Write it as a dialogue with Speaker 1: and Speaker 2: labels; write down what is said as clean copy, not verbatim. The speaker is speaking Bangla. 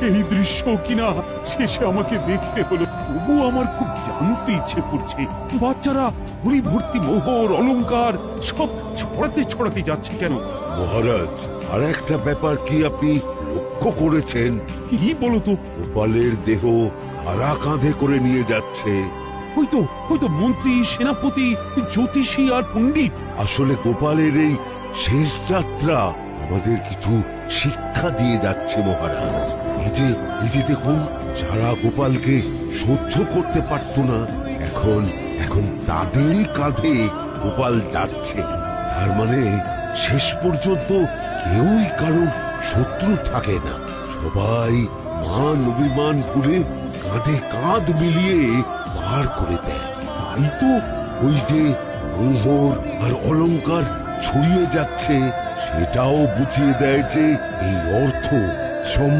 Speaker 1: এই দৃশ্য কিনা শেষে আমাকে দেখতে হলো। তবু আমার খুব জানতে ইচ্ছে করছে, বাচ্চারা ঝুড়ি ভর্তি মোহর অলংকার সব ছড়াতে ছড়াতে যাচ্ছে কেন?
Speaker 2: মহারাজ, আর একটা ব্যাপার কি আপনি লক্ষ্য করেছেন?
Speaker 1: কি বলতো?
Speaker 2: গোপালের দেহ কারা কাঁধে করে নিয়ে যাচ্ছে?
Speaker 1: হয়তো মন্ত্রী, সেনাপতি, জ্যোতিষী আর পণ্ডিত।
Speaker 2: আসলে গোপালের এই শেষ যাত্রা আমাদের কিছু শিক্ষা দিয়ে যাচ্ছে মহারাজ। এই যে দেখুন, যারা গোপালকে সহ্য করতে পারত না, এখন তাদেরই কাঁধে গোপাল যাচ্ছে। তার মানে শেষ পর্যন্ত কেউই কারোর শত্রু থাকে না, সবাই মান অভিমান করে কাঁধে কাঁধ মিলিয়ে পার করে দেয়।
Speaker 1: তাই তো।
Speaker 2: ওই যে মোহর আর অলংকার ছড়িয়ে যাচ্ছে, সেটাও বুঝিয়ে দেয় যে এই অর্থ